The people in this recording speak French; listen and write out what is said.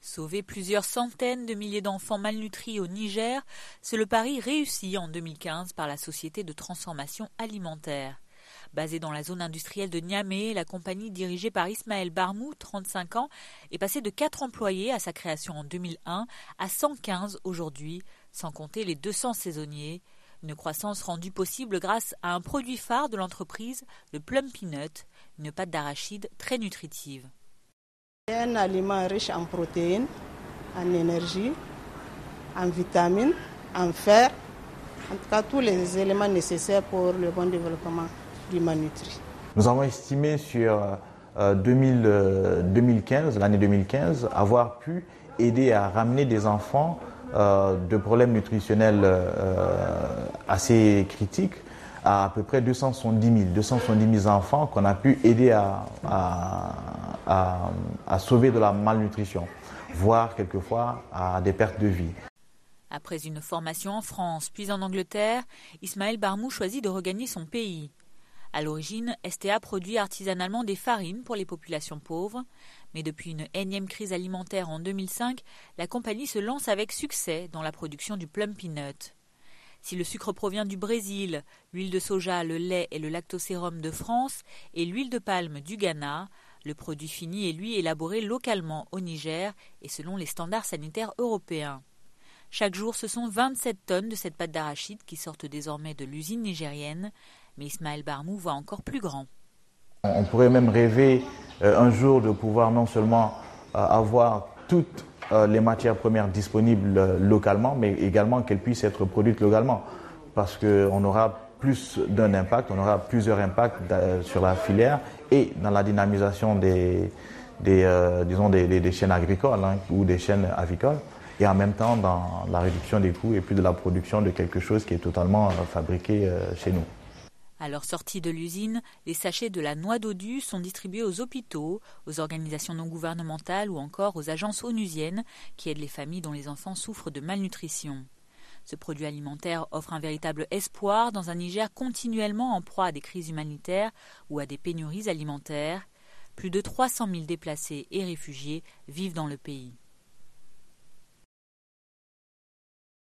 Sauver plusieurs centaines de milliers d'enfants malnutris au Niger, c'est le pari réussi en 2015 par la société de transformation alimentaire. Basée dans la zone industrielle de Niamey, la compagnie dirigée par Ismaël Barmou, 35 ans, est passée de 4 employés à sa création en 2001 à 115 aujourd'hui, sans compter les 200 saisonniers. Une croissance rendue possible grâce à un produit phare de l'entreprise, le plum peanut, une pâte d'arachide très nutritive. C'est un aliment riche en protéines, en énergie, en vitamines, en fer, en tout cas tous les éléments nécessaires pour le bon développement du malnutri. Nous avons estimé sur 2015, l'année 2015, avoir pu aider à ramener des enfants de problèmes nutritionnels assez critiques à peu près 270 000 enfants qu'on a pu aider à sauver de la malnutrition, voire quelquefois à des pertes de vie. Après une formation en France puis en Angleterre, Ismaël Barmou choisit de regagner son pays. À l'origine, STA produit artisanalement des farines pour les populations pauvres, mais depuis une énième crise alimentaire en 2005, la compagnie se lance avec succès dans la production du plum peanut. Si le sucre provient du Brésil, l'huile de soja, le lait et le lactosérum de France et l'huile de palme du Ghana, le produit fini est lui élaboré localement au Niger et selon les standards sanitaires européens. Chaque jour, ce sont 27 tonnes de cette pâte d'arachide qui sortent désormais de l'usine nigérienne, mais Ismaël Barmou voit encore plus grand. On pourrait même rêver un jour de pouvoir non seulement avoir toutes les matières premières disponibles localement, mais également qu'elles puissent être produites localement, parce qu'on aura plus d'un impact, on aura plusieurs impacts sur la filière et dans la dynamisation des chaînes agricoles ou des chaînes avicoles, et en même temps dans la réduction des coûts et puis de la production de quelque chose qui est totalement fabriqué chez nous. À leur sortie de l'usine, les sachets de la noix dodu sont distribués aux hôpitaux, aux organisations non gouvernementales ou encore aux agences onusiennes qui aident les familles dont les enfants souffrent de malnutrition. Ce produit alimentaire offre un véritable espoir dans un Niger continuellement en proie à des crises humanitaires ou à des pénuries alimentaires. Plus de 300 000 déplacés et réfugiés vivent dans le pays.